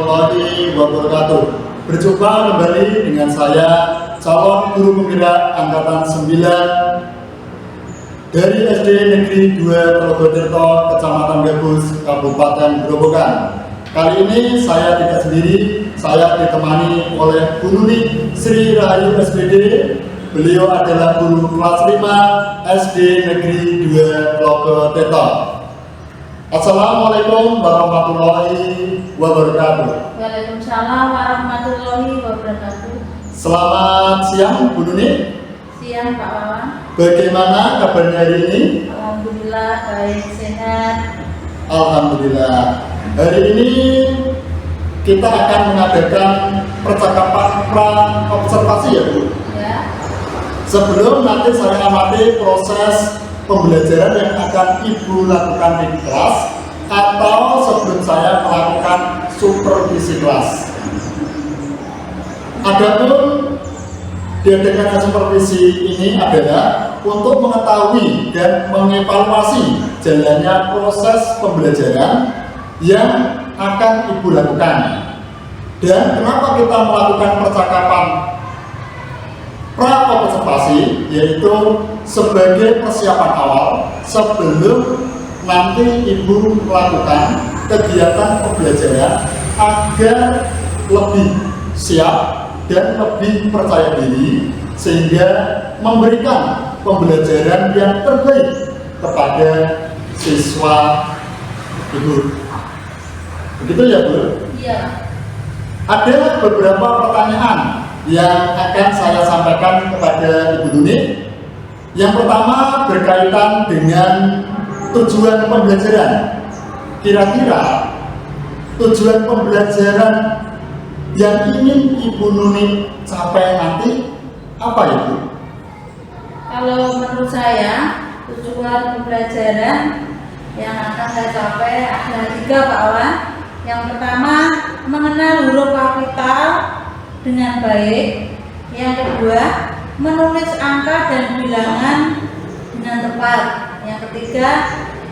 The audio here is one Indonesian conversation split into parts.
warahmatullahi wabarakatuh. Berjumpa kembali dengan saya, calon guru penggerak angkatan 9 dari SD Negeri 2 Progotirto, Kecamatan Gabus, Kabupaten Grobogan. Kali ini saya tidak sendiri, saya ditemani oleh Bu Nuni Sri Rahayu SPD. Beliau adalah guru kelas 5 SD Negeri 2 Progotirto. Assalamualaikum warahmatullahi wabarakatuh. Waalaikumsalam warahmatullahi wabarakatuh. Selamat siang Bu Nuni. Siang Pak Wawan. Bagaimana kabarnya hari ini? Alhamdulillah baik, sehat. Alhamdulillah. Hari ini kita akan mengadakan percakapan pra-observasi ya Bu. Ya. Sebelum nanti saya amati proses pembelajaran yang akan Ibu lakukan di kelas, atau sebelum saya melakukan supervisi kelas. Adapun diadakannya supervisi ini adalah untuk mengetahui dan mengevaluasi jalannya proses pembelajaran yang akan Ibu lakukan. Dan kenapa kita melakukan percakapan pra-observasi, yaitu sebagai persiapan awal sebelum nanti Ibu melakukan kegiatan pembelajaran agar lebih siap dan lebih percaya diri, sehingga memberikan pembelajaran yang terbaik kepada siswa Ibu. Begitu ya Bu? Iya. Ada beberapa pertanyaan yang akan saya sampaikan kepada Ibu Nuni. Yang pertama berkaitan dengan tujuan pembelajaran. Kira-kira tujuan pembelajaran yang ingin Ibu Nuni capai nanti apa ya Bu? Kalau menurut saya tujuan pembelajaran yang akan saya capai ada 3 Pak Wawan. Yang pertama, mengenal huruf kapital dengan baik. Yang kedua, menulis angka dan bilangan dengan tepat. Yang ketiga,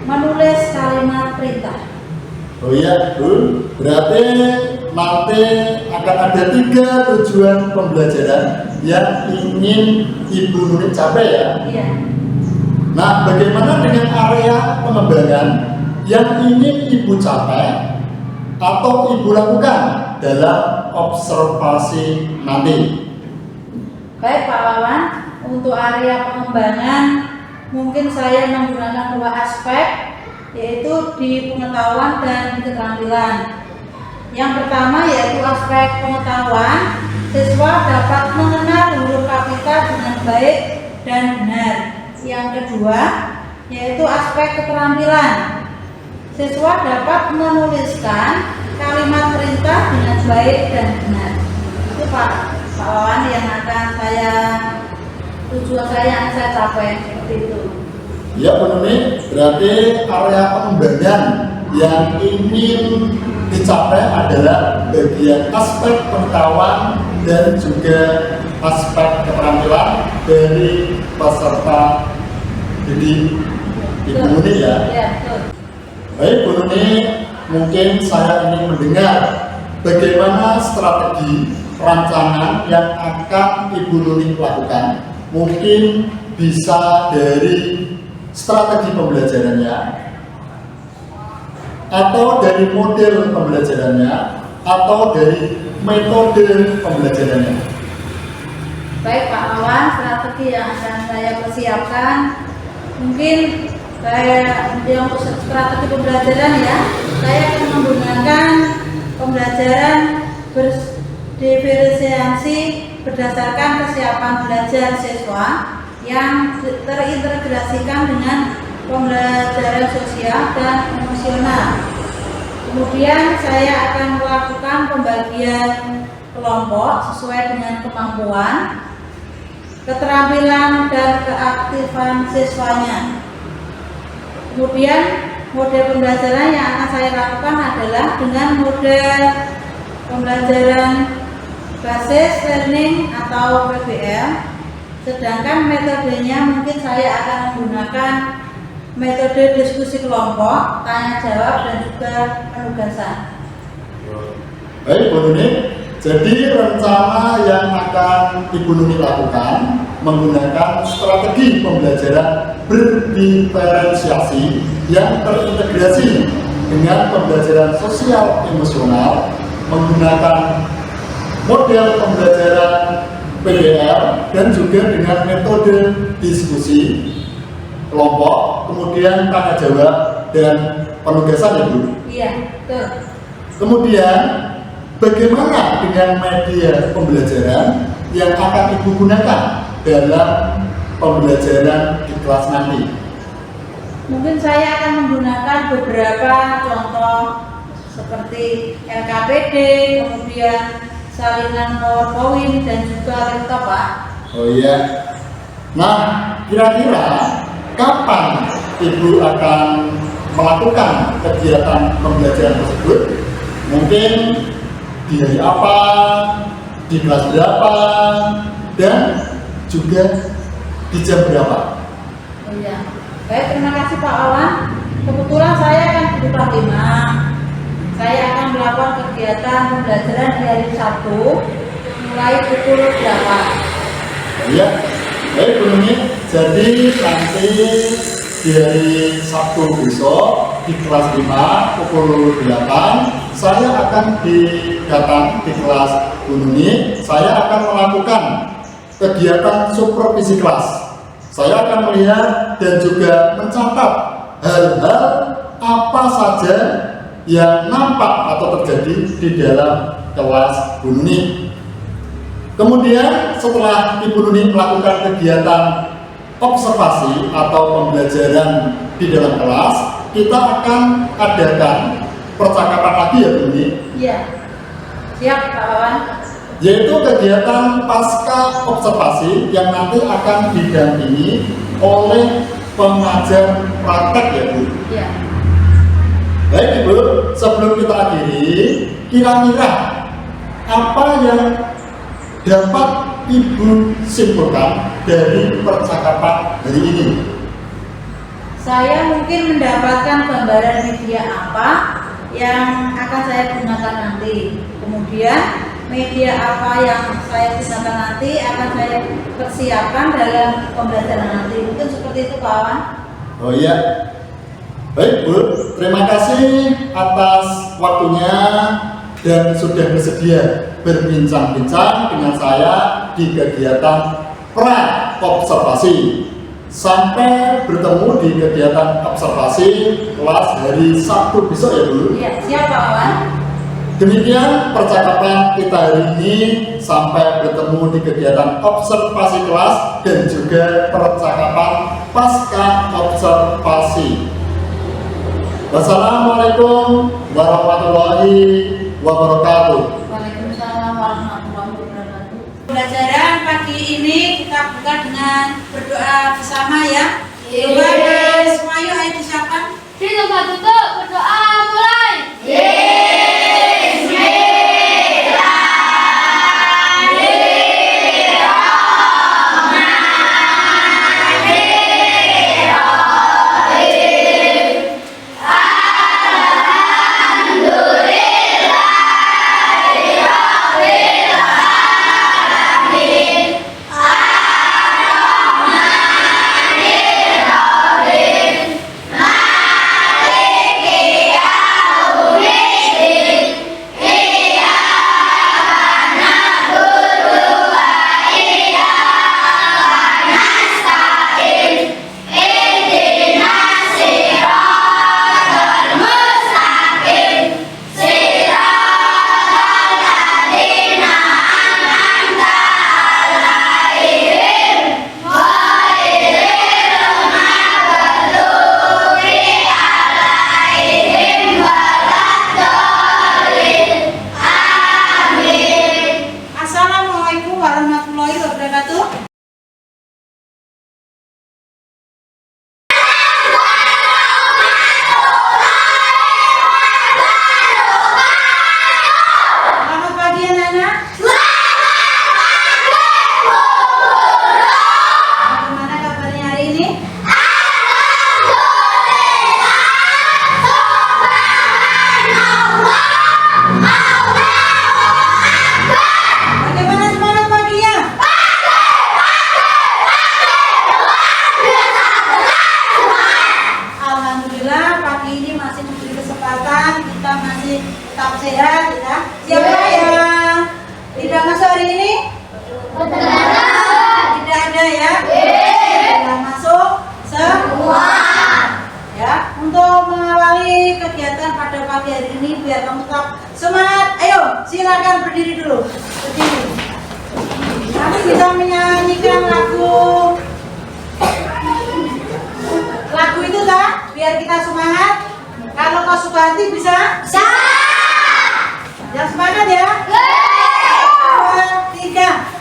menulis kalimat perintah. Oh iya Bu, berarti nanti akan ada 3 tujuan pembelajaran yang ingin Ibu Nuni capai ya. Iya. Nah, bagaimana dengan area pengembangan yang ingin Ibu capai atau Ibu lakukan dalam observasi nanti? Baik Pak Wawan, untuk area pengembangan mungkin saya menggunakan 2 aspek, yaitu di pengetahuan dan di keterampilan. Yang pertama yaitu aspek pengetahuan, siswa dapat mengenal huruf kapital dengan baik dan benar. Yang kedua yaitu aspek keterampilan, siswa dapat menuliskan kalimat perintah dengan baik dan benar. Itu Pak Wawan yang akan tujuan saya yang saya capai seperti itu. Ya Bu Nuni, berarti area pengembangan yang ingin dicapai adalah bagian aspek pengetahuan dan juga aspek keterampilan dari peserta didik Ibu Nuni ya. Ya, betul. Baik Bu Nuni, mungkin saya ingin mendengar bagaimana strategi rancangan yang akan Ibu Nuni lakukan. Mungkin bisa dari strategi pembelajarannya, atau dari model pembelajarannya, atau dari metode pembelajarannya. Baik Pak Wawan, strategi yang akan saya persiapkan mungkin untuk strategi pembelajaran ya, saya akan menggunakan pembelajaran berdiferensiasi berdasarkan kesiapan belajar siswa yang terintegrasikan dengan pembelajaran sosial dan emosional. Kemudian saya akan melakukan pembagian kelompok sesuai dengan kemampuan, keterampilan dan keaktifan siswanya. Kemudian model pembelajaran yang akan saya lakukan adalah dengan model pembelajaran basis learning atau PBL. Sedangkan metodenya mungkin saya akan menggunakan metode diskusi kelompok, tanya jawab dan juga penugasan. Baik Bu Nuni, jadi rencana yang akan Ibu Nuni lakukan menggunakan strategi pembelajaran berdiferensiasi yang terintegrasi dengan pembelajaran sosial emosional menggunakan model pembelajaran PBL dan juga dengan metode diskusi kelompok, kemudian tanya jawab dan penugasan ya Bu. Iya, betul. Kemudian bagaimana dengan media pembelajaran yang akan Ibu gunakan dalam pembelajaran di kelas nanti? Mungkin saya akan menggunakan beberapa contoh seperti LKPD, kemudian salinan PowerPoint dan juga laptop, Pak. Oh iya. Nah, kira-kira kapan Ibu akan melakukan kegiatan pembelajaran tersebut? Mungkin di hari apa, di kelas berapa, dan juga di jam berapa? Oh iya. Baik, terima kasih Pak Wawan. Kebetulan saya kan di kelas 5. Saya akan melakukan kegiatan pembelajaran di hari Sabtu mulai pukul 8. Iya, baik Bu Nuni. Jadi nanti di hari Sabtu besok di kelas 5 pukul 8 saya akan datang di kelas Bu Nuni. Saya akan melakukan kegiatan supervisi kelas. Saya akan melihat dan juga mencatat hal-hal apa saja yang nampak atau terjadi di dalam kelas Bu Nuni. Kemudian setelah Ibu Nuni melakukan kegiatan observasi atau pembelajaran di dalam kelas, kita akan adakan percakapan lagi ya Bu Nuni. Iya, siap Pak Wawan. Yaitu kegiatan pasca observasi yang nanti akan didampingi oleh pengajar praktek ya Bu. Iya. Baik Ibu, sebelum kita akhiri, kira-kira apa yang dapat Ibu simpulkan dari percakapan hari ini? Saya mungkin mendapatkan gambaran media apa yang akan saya gunakan nanti. Kemudian media apa yang saya gunakan nanti akan saya persiapkan dalam pembelajaran nanti. Mungkin seperti itu Pak Wawan. Oh iya. Baik Bu, terima kasih atas waktunya dan sudah bersedia berbincang-bincang dengan saya di kegiatan pra-observasi. Sampai bertemu di kegiatan observasi kelas hari Sabtu besok ya Bu. Iya, siap Pak Wawan. Demikian percakapan kita hari ini. Sampai bertemu di kegiatan observasi kelas dan juga percakapan pasca observasi. Wassalamualaikum warahmatullahi wabarakatuh. Waalaikumsalam warahmatullahi wabarakatuh. Pembelajaran pagi ini kita buka dengan berdoa bersama ya. Coba semua yuk, ayo disiapkan. Di tempat duduk berdoa mulai. Yeah. kesehatan, kita masih tetap sehat ya. Siapa yang tidak masuk hari ini? Tidak ada ya? Sudah masuk semua. Ya, untuk mengawali kegiatan pada pagi hari ini biar kamu tetap semangat, ayo silakan berdiri dulu. Berdiri. Kami bisa menyanyikan lagu itu tak? Biar kita semangat. Kalau kau suka hati bisa? Bisa. Jangan semangat ya. 2, 3.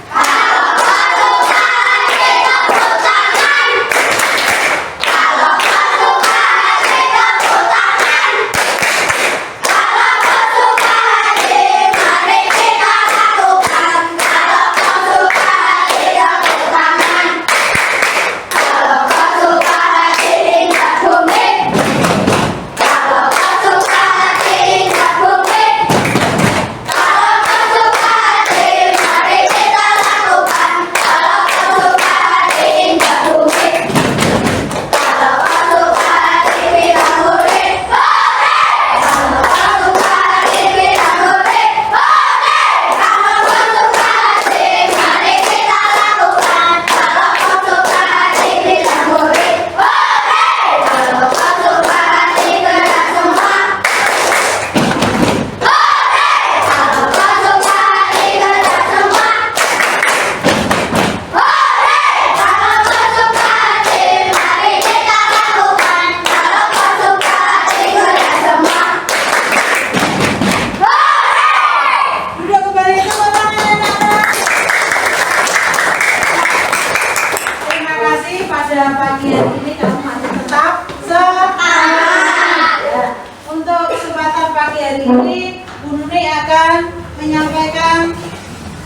Pagi hari ini kamu masih tetap semangat. Ya. Untuk kesempatan pagi hari ini, Bu Nuni akan menyampaikan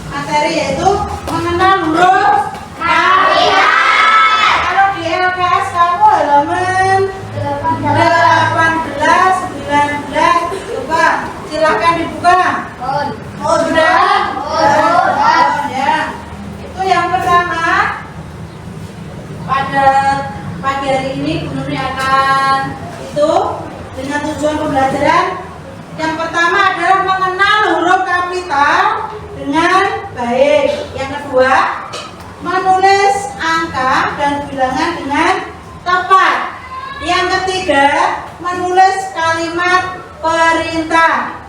materi yaitu mengenal huruf kapital. Kalau di LKS kamu halaman 18, 19, coba silakan dibuka. Sudah? Ya. Itu yang pertama. Pada pagi hari ini Bu Nuni akan itu dengan tujuan pembelajaran yang pertama adalah mengenal huruf kapital dengan baik. Yang kedua, menulis angka dan bilangan dengan tepat. Yang ketiga, menulis kalimat perintah.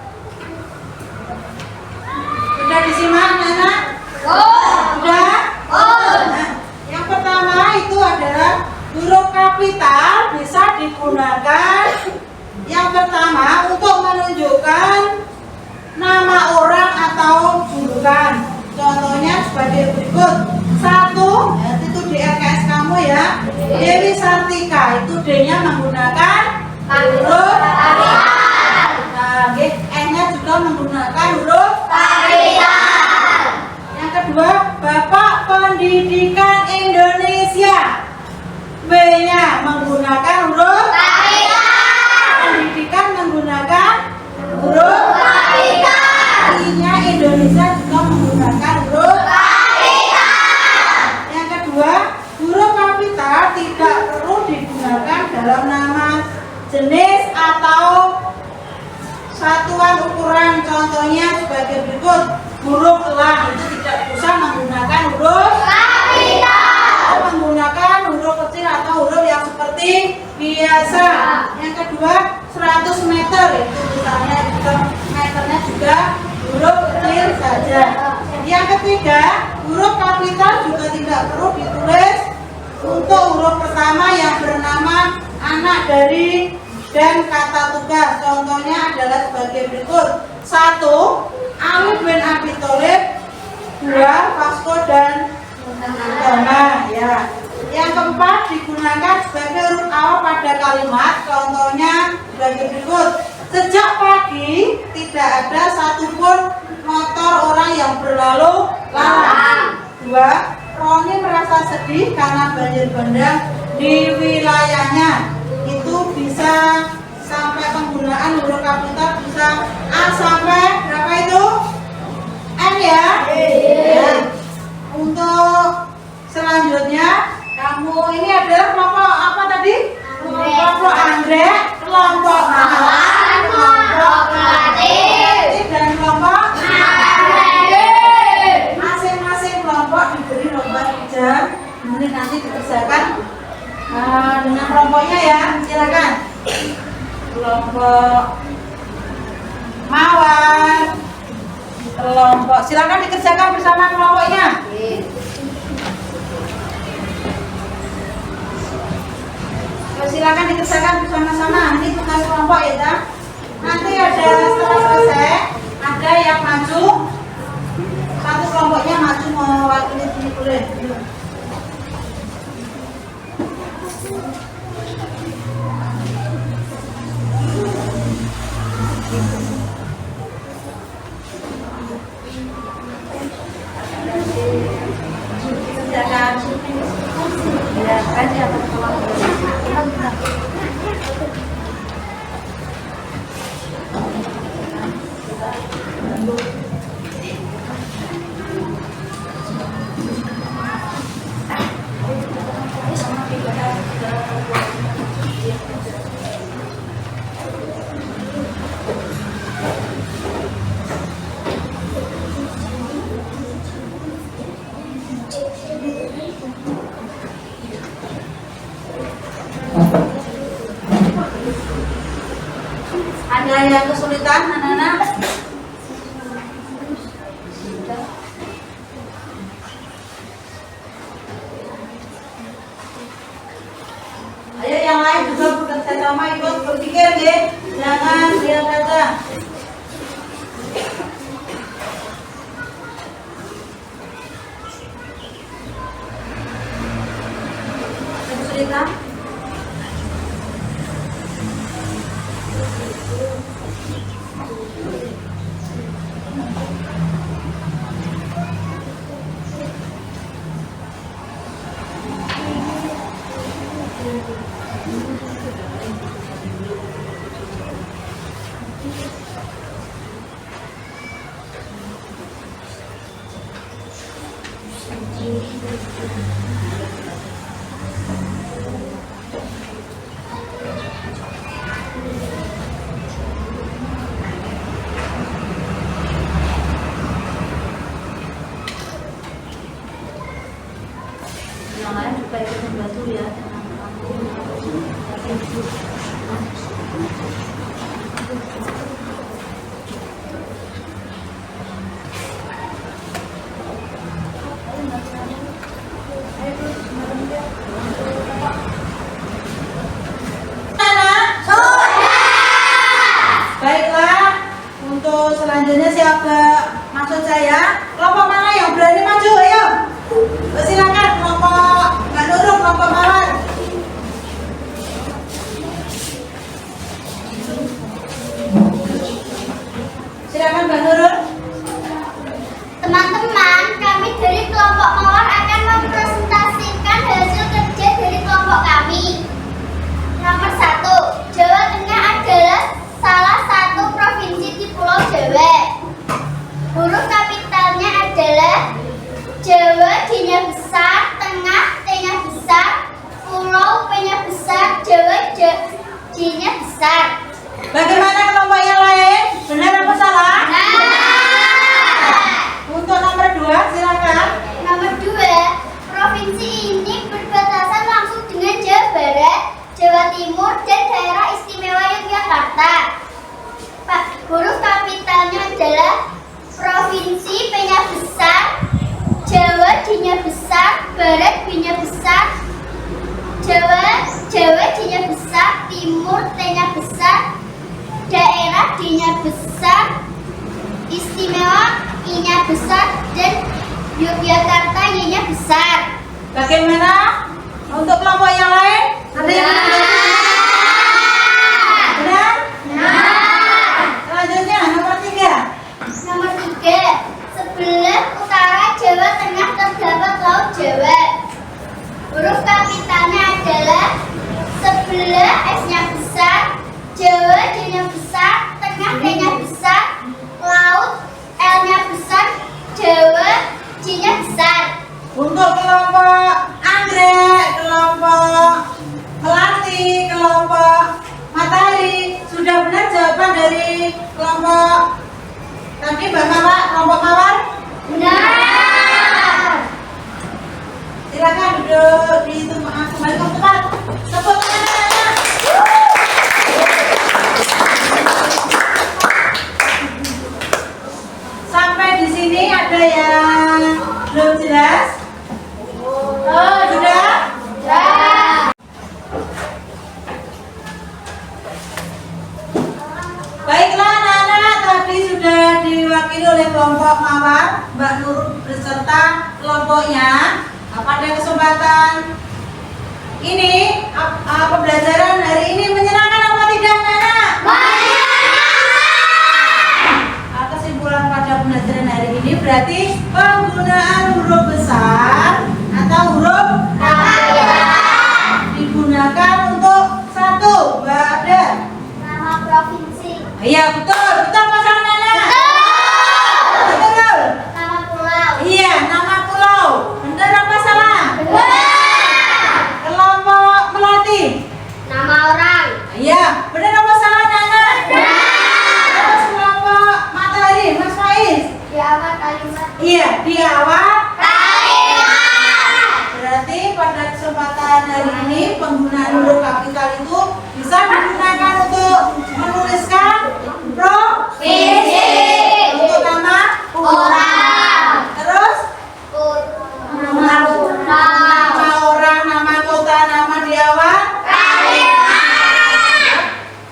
Sudah disimak anak? Sudah? Nah, yang pertama itu adalah huruf kapital bisa digunakan yang pertama untuk menunjukkan nama orang atau julukan. Contohnya sebagai berikut. 1, ya, itu di LKS kamu ya. Dewi Sartika itu D-nya menggunakan huruf kapital. Nah, N-nya juga menggunakan huruf kapital. Yang kedua, Bapak Pendidikan Indonesia. B-nya menggunakan huruf kapital. Pendidikan menggunakan huruf kapital. I-nya Indonesia juga menggunakan huruf kapital. Yang kedua, huruf kapital tidak perlu digunakan dalam nama jenis atau satuan ukuran. Contohnya sebagai berikut. Huruf elang itu tidak usah menggunakan huruf kapital, menggunakan huruf kecil atau huruf yang seperti biasa. Yang kedua, 100 meter itu misalnya meternya juga huruf kecil saja. Yang ketiga, huruf kapital juga tidak perlu ditulis untuk huruf pertama yang bernama anak dari dan kata tugas. Contohnya adalah sebagai berikut. 1, Ali bin Abi Thalib. 2, Vasco dan Gama ya. Yang keempat digunakan sebagai huruf awal pada kalimat. Contohnya sebagai berikut. Sejak pagi tidak ada satupun motor orang yang berlalu lalang. 2, Roni merasa sedih karena banjir bandang di wilayahnya. Itu bisa sampai penggunaan huruf kapital bisa A sampai berapa itu? N ya? Ya. Untuk selanjutnya kamu ini adalah kelompok apa tadi? Kelompok anggrek, kelompok malam, kelompok mawar, kelompok, silakan dikerjakan bersama kelompoknya. Silakan dikerjakan bersama-sama. Ini tugas kelompok ya, Kak. Nanti ada setelah selesai, ada yang maju, satu kelompoknya maju mewakili ini boleh. Kerjakan. Ya, aja ada yang kesulitan, anak-anak? Ayo yang lain juga bekerja sama, ikut berpikir ya, jangan lihat saja. Kesulitan? Yang lain juga ikut membantu ya. Baiklah, untuk selanjutnya siapa maksud saya? Kelompok mana yang berani maju? Ayo, silakan kelompok Mbak Nurul, kelompok mawar. Silakan Mbak Nurul. Teman-teman, kami dari kelompok mawar akan mempresentasikan hasil kerja dari kelompok kami. Nomor 1, Jawa Tengah adalah salah satu provinsi di Pulau Jawa. Huruf kapitalnya adalah Jawa, D-nya besar, Tengah, T-nya besar, Pulau, P-nya besar, Jawa, J-nya besar. Bagaimana kelompok yang lain? Benar apa salah? Untuk nomor 2, silakan. Nomor 2, provinsi ini berbatasan langsung dengan Jawa Barat, Jawa Timur, dan daerah istimewa Yogyakarta. Huruf kapitalnya adalah provinsi, P-nya besar, Jawa, D-nya besar, Barat, B-nya besar, Jawa, D-nya besar, Timur, T-nya besar, daerah, D-nya besar, istimewa, I-nya besar, dan Yogyakarta, Y-nya besar. Bagaimana untuk kelompok yang lain? Ada yang benar? Selanjutnya nomor 3. Nomor 3, sebelah utara Jawa Tengah terdapat Laut Jawa. Huruf kapitalnya adalah sebelah S-nya besar, Jawa, D-nya besar, Tengah, T-nya besar, Laut, L-nya besar, Jawa, J-nya besar. Untuk kelompok anggrek, kelompok melati, kelompok matahari, sudah benar jawaban dari kelompok tadi Mbak Mawar, kelompok mawar? Benar. Silakan duduk di kembali ke tempat. Tepuk tangan. diwakili oleh kelompok Mawar, Mbak Nur beserta kelompoknya. Pada kesempatan ini, pembelajaran hari ini menyenangkan apa tidak, anak? Kesimpulan pada pembelajaran hari ini berarti penggunaan huruf besar atau huruf digunakan untuk satu, Mbak Ada. Nama provinsi. Iya, betul pasangan anak. Betul. Nama pulau. Iya, nama pulau. Benar apa salah? Benar. Kelompok melati. Nama orang. Iya, benar apa salah anak? Terus kelompok matahari, Mas Faiz. Di awal kalimat. Iya, di awal. Kalimat. Berarti pada kesempatan hari ini penggunaan huruf kapital itu bisa digunakan untuk menuliskan provinsi, untuk nama Orang. terus Nama pulau. nama orang, nama kota, nama di awal.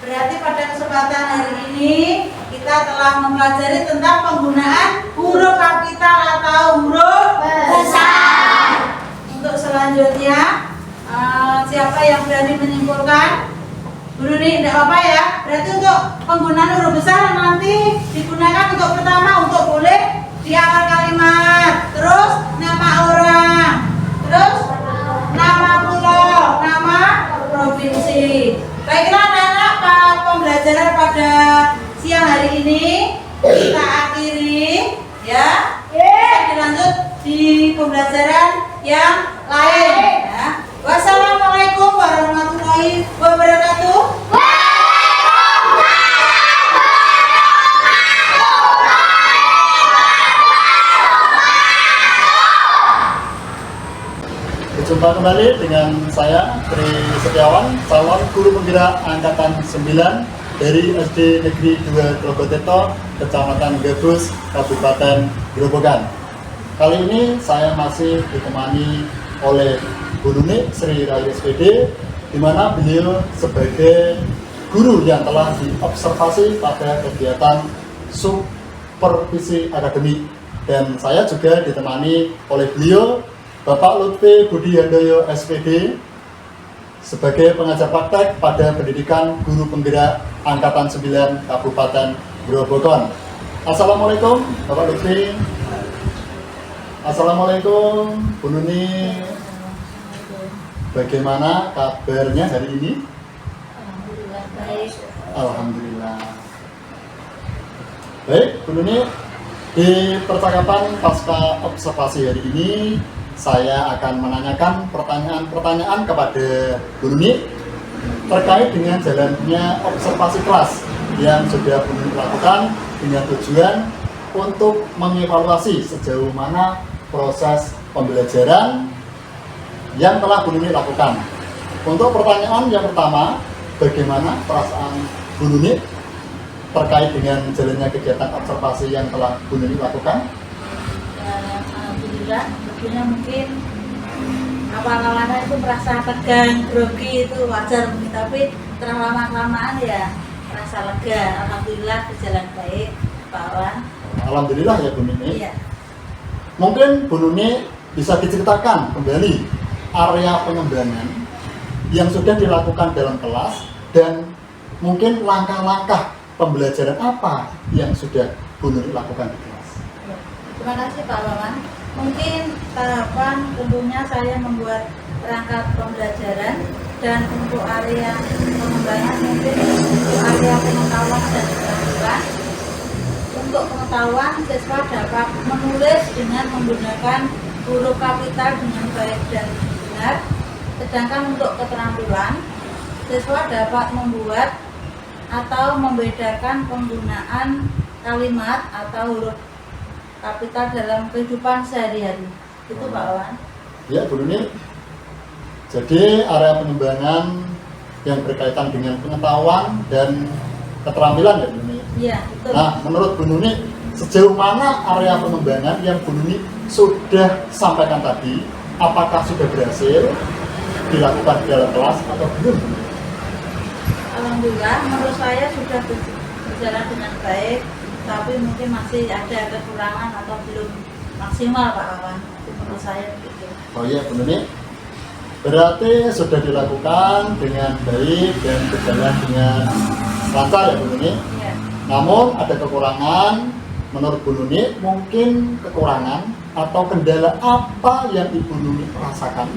Berarti pada kesempatan hari ini kita telah mempelajari tentang penggunaan huruf kapital atau huruf Besar. Untuk selanjutnya, siapa yang berani menyimpulkan? Bu Nuni, tidak apa ya. Berarti untuk penggunaan huruf besar nanti digunakan untuk pertama untuk boleh di awal kalimat, terus nama orang, terus nama pulau, nama provinsi. Baiklah anak-anak, pembelajaran pada siang hari ini kita akhiri ya. Dilanjut di pembelajaran yang lain ya. Wassalamualaikum warahmatullahi wabarakatuh. Berjumpa kembali dengan saya, Tri Setiawan, calon guru penggerak Angkatan 9 dari SD Negeri 2 Trogotirto, Kecamatan Gabus, Kabupaten Grobogan. Kali ini saya masih ditemani oleh Bu Nuni Sri Rayu SPD, di mana beliau sebagai guru yang telah diobservasi pada kegiatan supervisi akademik, dan saya juga ditemani oleh beliau Bapak Lutfi Budi Handoyo SPD sebagai pengajar praktek pada pendidikan guru penggerak Angkatan 9 Kabupaten Grobogan. Assalamualaikum Bapak Lutfi. Assalamualaikum Bu Nuni. Bagaimana kabarnya hari ini? Alhamdulillah baik. Alhamdulillah. Baik, Bu Nuni, di percakapan pasca observasi hari ini saya akan menanyakan pertanyaan-pertanyaan kepada Bu Nuni terkait dengan jalannya observasi kelas yang sudah Bu Nuni lakukan dengan tujuan untuk mengevaluasi sejauh mana proses pembelajaran yang telah Bu Nuni lakukan. Untuk pertanyaan yang pertama, bagaimana perasaan Bu Nuni terkait dengan jalannya kegiatan observasi yang telah Bu Nuni lakukan? Alhamdulillah, sebetulnya mungkin awal-awalnya itu merasa tegang, grogi, itu wajar mungkin, tapi setelah lama-lamaan ya merasa lega. Alhamdulillah berjalan baik, Pak Wan. Alhamdulillah ya Bu Nuni. Iya. Mungkin Bu Nuni bisa diceritakan kembali area pengembangan yang sudah dilakukan dalam kelas dan mungkin langkah-langkah pembelajaran apa yang sudah Bu Nuni lakukan di kelas. Terima kasih Pak Wawan. Mungkin tahapan tentunya saya membuat perangkat pembelajaran, dan untuk area pengembangan mungkin untuk area pengetahuan dan keterampilan. Untuk pengetahuan, siswa dapat menulis dengan menggunakan huruf kapital dengan baik dan benar. Sedangkan untuk keterampilan, siswa dapat membuat atau membedakan penggunaan kalimat atau huruf kapital dalam kehidupan sehari-hari. Itu Pak Wan. Ya Bu Nuni, jadi area pengembangan yang berkaitan dengan pengetahuan dan keterampilan ya Bu Nuni. Iya, betul. Nah, menurut Bu Nuni, sejauh mana area pengembangan yang Bu Nuni sudah sampaikan tadi, apakah sudah berhasil dilakukan di dalam kelas atau belum? Alhamdulillah, menurut saya sudah berjalan dengan baik. tapi mungkin masih ada kekurangan atau belum maksimal Pak Wawan. Menurut saya begitu. Oh iya Bu Nuni, berarti sudah dilakukan dengan baik dan berjalan dengan lancar ya Bu Nuni. Iya. Namun ada kekurangan, menurut Bu Nuni mungkin kekurangan atau kendala apa yang Ibu Nuni rasakan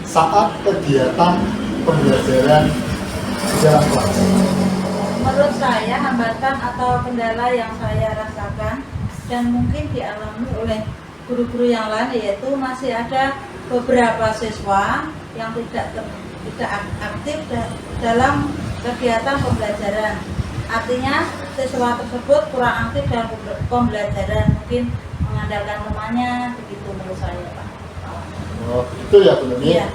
saat kegiatan pembelajaran di dalam kelas? Menurut saya hambatan atau kendala yang saya rasakan dan mungkin dialami oleh guru-guru yang lain yaitu masih ada beberapa siswa yang tidak aktif dalam kegiatan pembelajaran. Artinya siswa tersebut kurang aktif dalam pembelajaran, mungkin mengandalkan temannya, begitu menurut saya Pak. Oh itu ya Bu Nuni. Iya.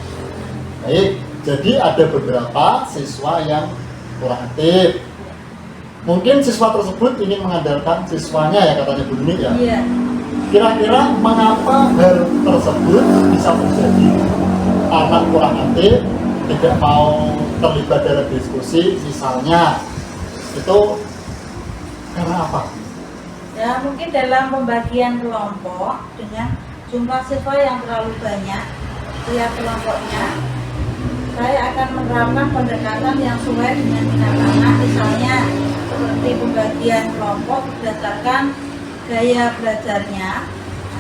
Baik, jadi ada beberapa siswa yang kurang aktif. Mungkin siswa tersebut ingin mengandalkan siswanya ya katanya Bu Nuni ya. Iya. Kira-kira mengapa hal tersebut bisa terjadi? Anak kurang aktif, tidak mau terlibat dalam diskusi, misalnya itu karena apa? Ya mungkin dalam pembagian kelompok dengan jumlah siswa yang terlalu banyak tiap kelompoknya, saya akan menerapkan pendekatan yang sesuai dengan minat anak, misalnya seperti pembagian kelompok berdasarkan gaya belajarnya.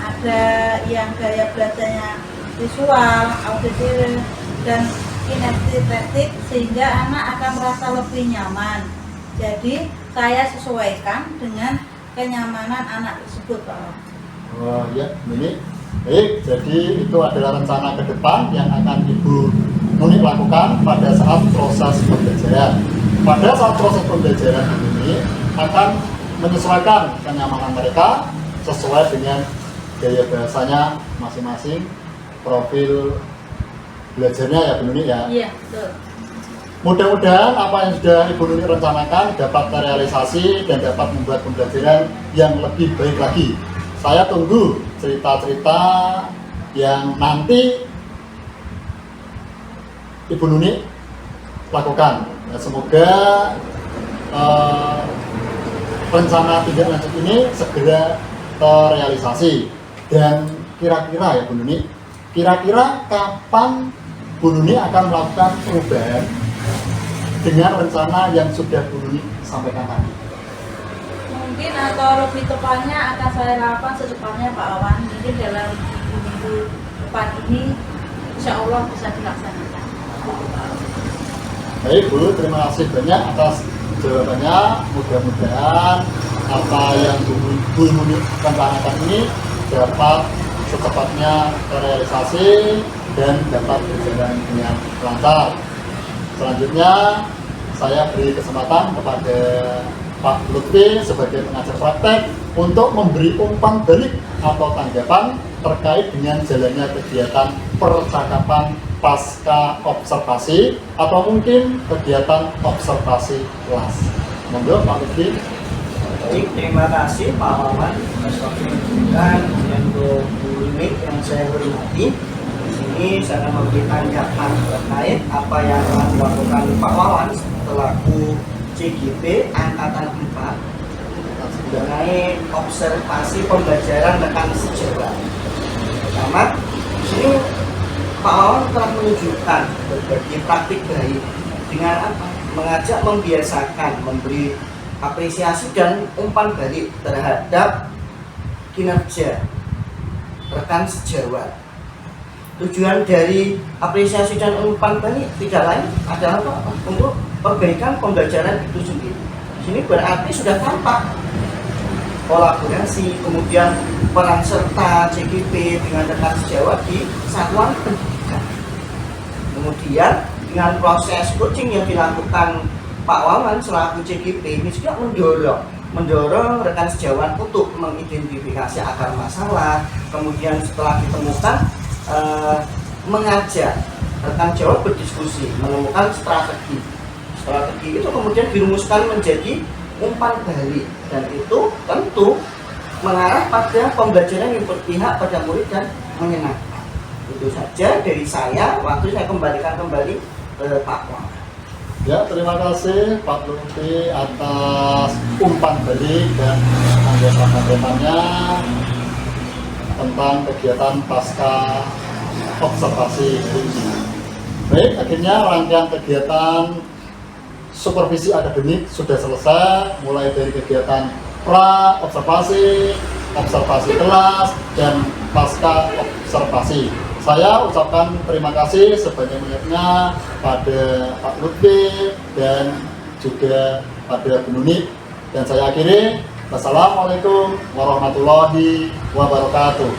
Ada yang gaya belajarnya visual, auditif, dan kinestetik sehingga anak akan merasa lebih nyaman. Jadi saya sesuaikan dengan kenyamanan anak tersebut Pak. Oh ya, ini baik. Jadi itu adalah rencana ke depan yang akan Ibu Nuni lakukan pada saat proses pembelajaran. Pada saat proses pembelajaran ini akan menyesuaikan kenyamanan mereka sesuai dengan gaya bahasanya masing-masing, profil belajarnya ya Bu Nuni ya. Iya, betul. Mudah-mudahan apa yang sudah Ibu Nuni rencanakan dapat terrealisasi dan dapat membuat pembelajaran yang lebih baik lagi. Saya tunggu cerita-cerita yang nanti Ibu Nuni lakukan. Nah, semoga rencana tindak lanjut ini segera terrealisasi. Dan kira-kira ya Bu Nuni, kira-kira kapan Bu Nuni akan melakukan perubahan dengan rencana yang sudah Bu Nuni sampaikan tadi? Mungkin atau lebih tepatnya akan saya lakukan secepatnya Pak Wawan. Mungkin dalam minggu depan ini insya Allah bisa dilaksanakan. Baik Bu, terima kasih banyak atas jawabannya. Mudah-mudahan apa yang Bu Nuni rencanakan ini dapat secepatnya terrealisasi dan dapat berjalan dengan lancar. Selanjutnya saya beri kesempatan kepada Pak Lutfi sebagai pengajar praktek untuk memberi umpan balik atau tanggapan terkait dengan jalannya kegiatan percakapan pasca observasi atau mungkin kegiatan observasi kelas. Monggo Pak Lutfi. Baik, terima kasih Pak Wawan atas waktu yang diberikan dan untuk Bu Nuni yang saya hormati. Di sini saya akan memberi tanggapan terkait apa yang telah dilakukan Pak Wawan selaku CGP angkatan 4 mengenai observasi pembelajaran rekan sejawat. Pertama, di sini Pak Wawan telah menunjukkan berbagai praktik baik dengan apa? Mengajak membiasakan memberi apresiasi dan umpan balik terhadap kinerja rekan sejawat. Tujuan dari apresiasi dan umpan balik tidak lain adalah apa? Untuk perbaikan pembelajaran itu sendiri. Sini berarti sudah tampak kolaborasi, kemudian peran serta CGP dengan rekan sejawat di satuan pendidikan. Kemudian dengan proses coaching yang dilakukan Pak Wawan selaku CGP ini juga mendorong rekan sejawat untuk mengidentifikasi akar masalah, kemudian setelah ditemukan mengajak rekan sejawat berdiskusi, menemukan strategi itu kemudian dirumuskan menjadi umpan balik, dan itu tentu mengarah pada pembelajaran yang berpihak pada murid dan menyenangkan. Itu saja dari saya, waktu saya kembalikan kembali ke Pak Wawan. Ya, terima kasih Pak Lutfi atas umpan balik dan tanggapan-tanggapannya tentang kegiatan pasca observasi hari ini. Baik, akhirnya rangkaian kegiatan supervisi akademik sudah selesai, mulai dari kegiatan pra observasi, observasi kelas, dan pasca observasi. Saya ucapkan terima kasih sebanyak-banyaknya pada Pak Lutfi dan juga pada Bu Nuni. Dan saya akhiri, wassalamualaikum warahmatullahi wabarakatuh.